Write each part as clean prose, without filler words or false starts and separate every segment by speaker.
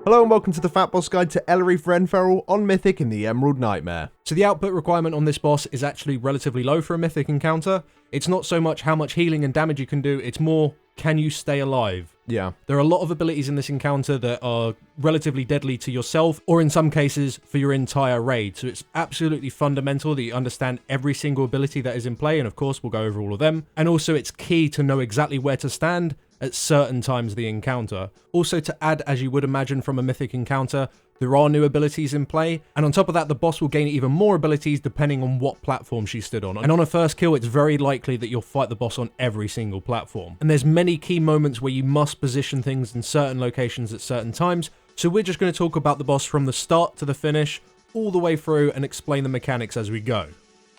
Speaker 1: Hello and welcome to the Fat Boss Guide to Ellery Renferal on Mythic in the Emerald Nightmare.
Speaker 2: So the output requirement on this boss is actually relatively low for a Mythic encounter. It's not so much how much healing and damage you can do, it's more, can you stay alive?
Speaker 1: Yeah.
Speaker 2: There are a lot of abilities in this encounter that are relatively deadly to yourself, or in some cases, for your entire raid. So it's absolutely fundamental that you understand every single ability that is in play, and of course we'll go over all of them. And also it's key to know exactly where to stand at certain times of the encounter. Also, to add, as you would imagine from a Mythic encounter, there are new abilities in play, and on top of that, the boss will gain even more abilities depending on what platform she stood on. And on a first kill, it's very likely that you'll fight the boss on every single platform. And there's many key moments where you must position things in certain locations at certain times, so we're just going to talk about the boss from the start to the finish, all the way through, and explain the mechanics as we go.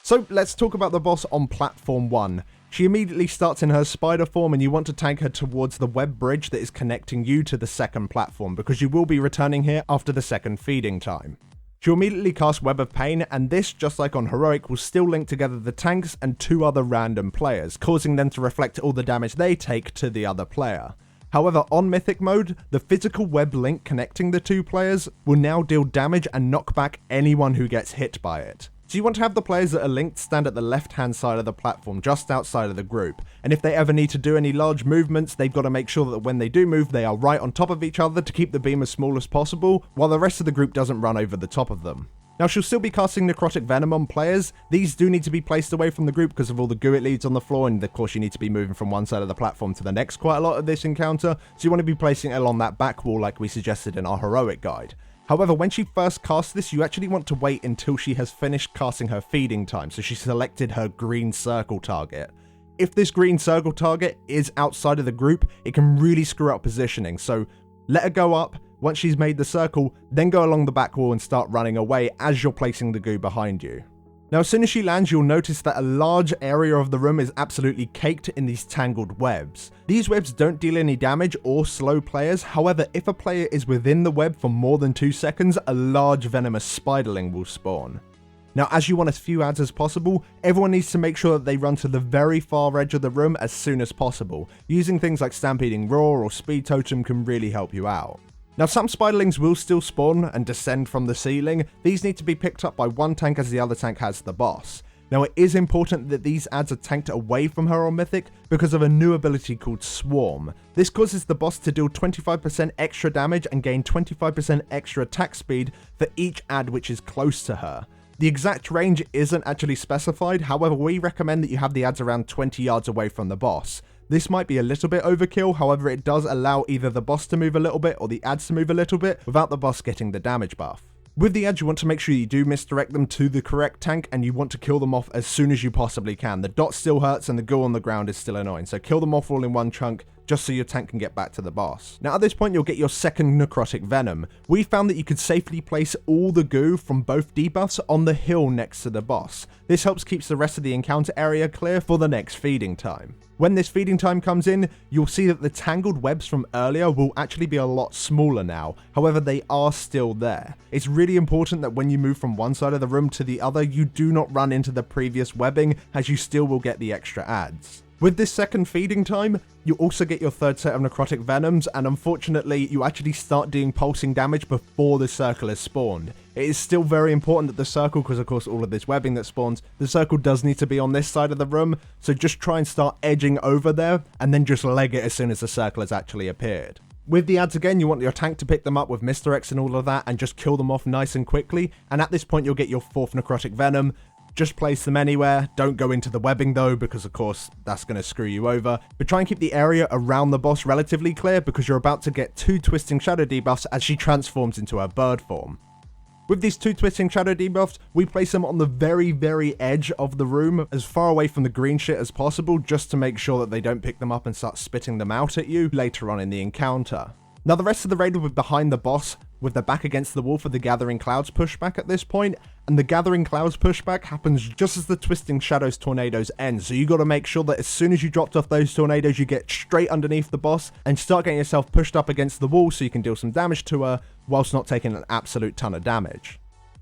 Speaker 1: So let's talk about the boss on platform 1. She immediately starts in her spider form and you want to tank her towards the web bridge that is connecting you to the second platform, because you will be returning here after the second feeding time. She'll immediately cast Web of Pain, and this, just like on Heroic, will still link together the tanks and 2 other random players, causing them to reflect all the damage they take to the other player. However, on Mythic mode, the physical web link connecting the 2 players will now deal damage and knock back anyone who gets hit by it. So you want to have the players that are linked stand at the left-hand side of the platform, just outside of the group. And if they ever need to do any large movements, they've got to make sure that when they do move, they are right on top of each other to keep the beam as small as possible, while the rest of the group doesn't run over the top of them. Now, she'll still be casting Necrotic Venom on players. These do need to be placed away from the group because of all the goo it leaves on the floor, and of course you need to be moving from one side of the platform to the next quite a lot of this encounter, so you want to be placing it along that back wall like we suggested in our Heroic guide. However, when she first casts this, you actually want to wait until she has finished casting her feeding time, so she selected her green circle target. If this green circle target is outside of the group, it can really screw up positioning, so let her go up. Once she's made the circle, then go along the back wall and start running away as you're placing the goo behind you. Now, as soon as she lands, you'll notice that a large area of the room is absolutely caked in these tangled webs. These webs don't deal any damage or slow players. However, if a player is within the web for more than 2 seconds, a large venomous spiderling will spawn. Now, as you want as few ads as possible, everyone needs to make sure that they run to the very far edge of the room as soon as possible. Using things like Stampeding Roar or Speed Totem can really help you out. Now, some spiderlings will still spawn and descend from the ceiling. These need to be picked up by one tank as the other tank has the boss. Now, it is important that these ads are tanked away from her on Mythic because of a new ability called Swarm. This causes the boss to deal 25% extra damage and gain 25% extra attack speed for each ad which is close to her. The exact range isn't actually specified, however we recommend that you have the ads around 20 yards away from the boss. This might be a little bit overkill, however it does allow either the boss to move a little bit or the ads to move a little bit without the boss getting the damage buff. With the ads, you want to make sure you do misdirect them to the correct tank and you want to kill them off as soon as you possibly can. The dot still hurts and the goo on the ground is still annoying, so kill them off all in one chunk just so your tank can get back to the boss. Now at this point you'll get your second Necrotic Venom. We found that you could safely place all the goo from both debuffs on the hill next to the boss. This helps keep the rest of the encounter area clear for the next feeding time. When this feeding time comes in, you'll see that the tangled webs from earlier will actually be a lot smaller now, however they are still there. It's really important that when you move from one side of the room to the other, you do not run into the previous webbing, as you still will get the extra ads. With this second feeding time, you also get your third set of Necrotic Venoms, and unfortunately you actually start doing pulsing damage before the circle is spawned. It is still very important that the circle, because of course all of this webbing that spawns, the circle does need to be on this side of the room, so just try and start edging over there, and then just leg it as soon as the circle has actually appeared. With the ads again, you want your tank to pick them up with Misdirects and all of that, and just kill them off nice and quickly, and at this point you'll get your fourth Necrotic Venom. Just place them anywhere, don't go into the webbing though, because of course that's going to screw you over, but try and keep the area around the boss relatively clear because you're about to get 2 Twisting Shadow debuffs as she transforms into her bird form. With these 2 Twisting Shadow debuffs, we place them on the very edge of the room, as far away from the green shit as possible, just to make sure that they don't pick them up and start spitting them out at you later on in the encounter. Now the rest of the raid will be behind the boss, with their back against the wall for the Gathering Clouds pushback at this point, and the Gathering Clouds pushback happens just as the Twisting Shadows tornadoes end, so you got to make sure that as soon as you dropped off those tornadoes you get straight underneath the boss and start getting yourself pushed up against the wall so you can deal some damage to her whilst not taking an absolute ton of damage.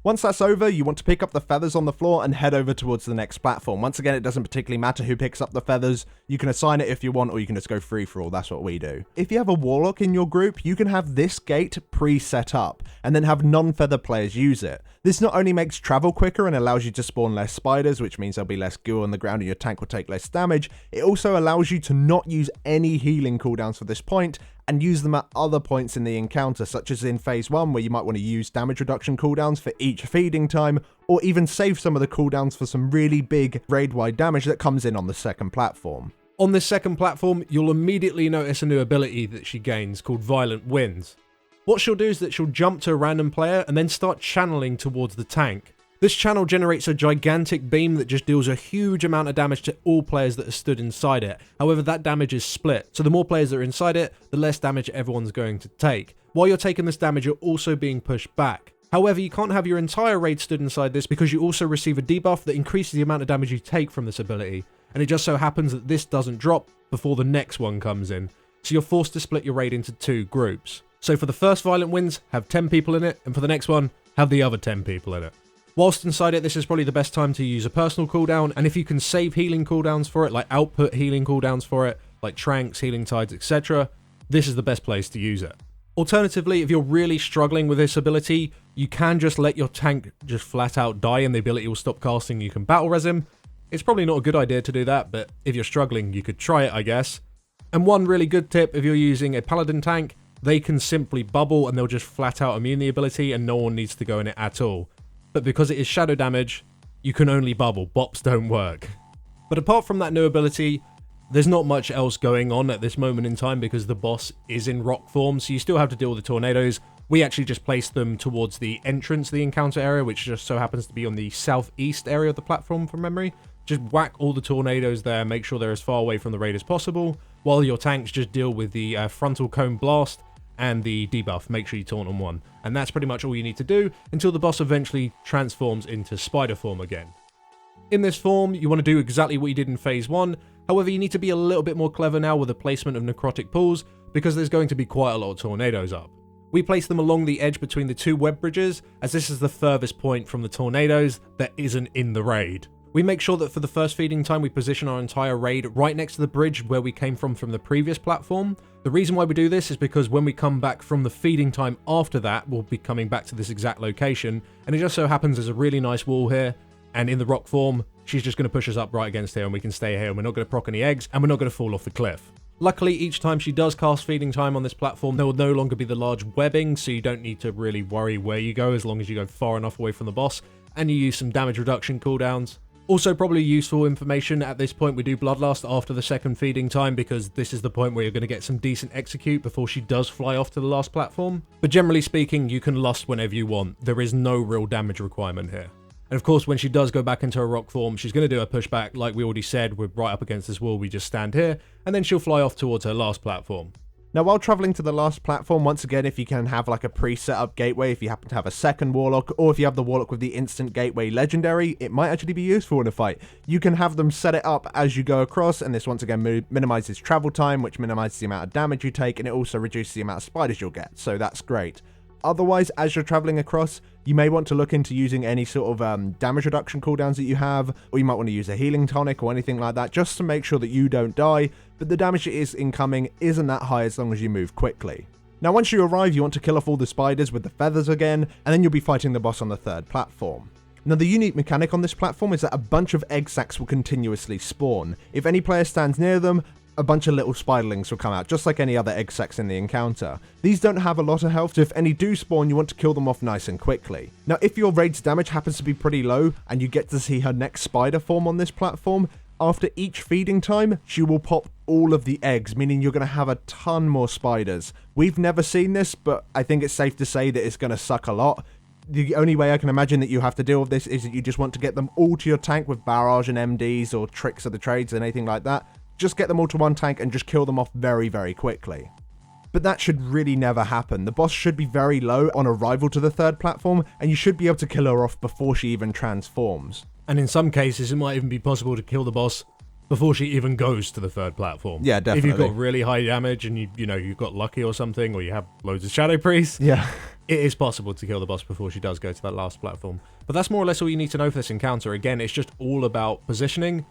Speaker 1: Once that's over, you want to pick up the feathers on the floor and head over towards the next platform. Once again, it doesn't particularly matter who picks up the feathers. You can assign it if you want, or you can just go free for all. That's what we do. If you have a warlock in your group, you can have this gate pre-set up and then have non-feather players use it. This not only makes travel quicker and allows you to spawn less spiders, which means there'll be less goo on the ground and your tank will take less damage, it also allows you to not use any healing cooldowns for this point and use them at other points in the encounter, such as in phase 1, where you might want to use damage reduction cooldowns for each feeding time, or even save some of the cooldowns for some really big raid-wide damage that comes in on the second platform.
Speaker 2: On this second platform, you'll immediately notice a new ability that she gains called Violent Winds. What she'll do is that she'll jump to a random player and then start channeling towards the tank. This channel generates a gigantic beam that just deals a huge amount of damage to all players that are stood inside it. However, that damage is split, so the more players that are inside it, the less damage everyone's going to take. While you're taking this damage, you're also being pushed back. However, you can't have your entire raid stood inside this because you also receive a debuff that increases the amount of damage you take from this ability. And it just so happens that this doesn't drop before the next one comes in. So you're forced to split your raid into 2 groups. So for the first Violent Winds, have 10 people in it, and for the next one, have the other 10 people in it. Whilst inside it, this is probably the best time to use a personal cooldown, and if you can save healing cooldowns for it, like output healing cooldowns for it, like Tranks, Healing Tides, etc., this is the best place to use it. Alternatively, if you're really struggling with this ability, you can just let your tank just flat out die and the ability will stop casting, you can battle res him. It's probably not a good idea to do that, but if you're struggling, you could try it, I guess. And one really good tip, if you're using a Paladin tank, they can simply bubble and they'll just flat out immune the ability and no one needs to go in it at all. But because it is shadow damage, you can only bubble, bops don't work. But apart from that new ability, there's not much else going on at this moment in time because the boss is in rock form, so you still have to deal with the tornadoes. We actually just placed them towards the entrance of the encounter area, which just so happens to be on the southeast area of the platform from memory. Just whack all the tornadoes there, make sure they're as far away from the raid as possible, while your tanks just deal with the frontal cone blast and the debuff. Make sure you taunt on 1. And that's pretty much all you need to do until the boss eventually transforms into spider form again. In this form, you want to do exactly what you did in phase 1, however you need to be a little bit more clever now with the placement of necrotic pools because there's going to be quite a lot of tornadoes up. We place them along the edge between the 2 web bridges as this is the furthest point from the tornadoes that isn't in the raid. We make sure that for the first feeding time we position our entire raid right next to the bridge where we came from the previous platform. The reason why we do this is because when we come back from the feeding time after that, we'll be coming back to this exact location, and it just so happens there's a really nice wall here, and in the rock form, she's just going to push us up right against here and we can stay here and we're not going to proc any eggs and we're not going to fall off the cliff. Luckily, each time she does cast feeding time on this platform, there will no longer be the large webbing, so you don't need to really worry where you go as long as you go far enough away from the boss, and you use some damage reduction cooldowns. Also probably useful information at this point, we do Bloodlust after the second feeding time because this is the point where you're going to get some decent execute before she does fly off to the last platform. But generally speaking, you can lust whenever you want. There is no real damage requirement here. And of course, when she does go back into her rock form, she's going to do a pushback. Like we already said, we're right up against this wall, we just stand here, and then she'll fly off towards her last platform.
Speaker 1: Now, while traveling to the last platform, once again, if you can have like a pre-set up gateway, if you happen to have a second warlock, or if you have the warlock with the instant gateway legendary, it might actually be useful in a fight. You can have them set it up as you go across, and this once again minimizes travel time, which minimizes the amount of damage you take, and it also reduces the amount of spiders you'll get, so that's great. Otherwise, as you're traveling across, you may want to look into using any sort of damage reduction cooldowns that you have, or you might want to use a healing tonic or anything like that, just to make sure that you don't die, but the damage that is incoming isn't that high as long as you move quickly. Now, once you arrive, you want to kill off all the spiders with the feathers again, and then you'll be fighting the boss on the 3rd platform. Now, the unique mechanic on this platform is that a bunch of egg sacs will continuously spawn. If any player stands near them, a bunch of little spiderlings will come out, just like any other egg sacs in the encounter. These don't have a lot of health, so if any do spawn, you want to kill them off nice and quickly. Now, if your raid's damage happens to be pretty low, and you get to see her next spider form on this platform, after each feeding time, she will pop all of the eggs, meaning you're going to have a ton more spiders. We've never seen this, but I think it's safe to say that it's going to suck a lot. The only way I can imagine that you have to deal with this is that you just want to get them all to your tank with barrage and MDs or tricks of the trades and anything like that. Just get them all to one tank and just kill them off very, very quickly. But that should really never happen. The boss should be very low on arrival to the 3rd platform, and you should be able to kill her off before she even transforms.
Speaker 2: And in some cases, it might even be possible to kill the boss before she even goes to the 3rd platform.
Speaker 1: Yeah, definitely.
Speaker 2: If you've got really high damage and you've got lucky or something, or you have loads of Shadow Priests.
Speaker 1: Yeah.
Speaker 2: it is possible to kill the boss before she does go to that last platform. But that's more or less all you need to know for this encounter. Again, it's just all about positioning.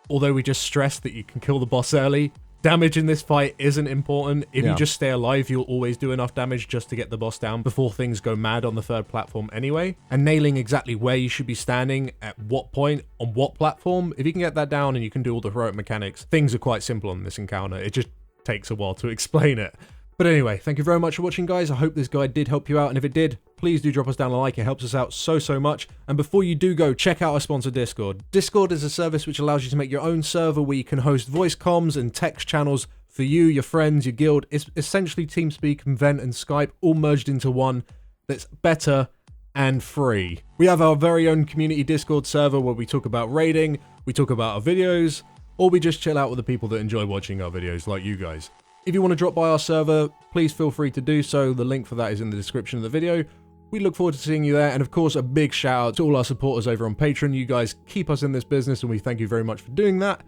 Speaker 2: Although we just stressed that you can kill the boss early, damage in this fight isn't important. If you just stay alive, you'll always do enough damage just to get the boss down before things go mad on the third platform anyway. And nailing exactly where you should be standing, at what point, on what platform, if you can get that down and you can do all the heroic mechanics, things are quite simple on this encounter. It just takes a while to explain it. But anyway, thank you very much for watching, guys. I hope this guide did help you out, and if it did, please do drop us down a like. It helps us out so much. And before you do go, check out our sponsor, Discord. Discord is a service which allows you to make your own server where you can host voice comms and text channels for you, your friends, your guild. It's essentially TeamSpeak, Vent, and Skype all merged into one that's better and free. We have our very own community Discord server where we talk about raiding, we talk about our videos, or we just chill out with the people that enjoy watching our videos like you guys. If you want to drop by our server, please feel free to do so. The link for that is in the description of the video. We look forward to seeing you there. And of course, a big shout out to all our supporters over on Patreon. You guys keep us in this business, and we thank you very much for doing that.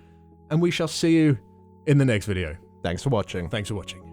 Speaker 2: And we shall see you in the next video.
Speaker 1: Thanks for watching.
Speaker 2: Thanks for watching.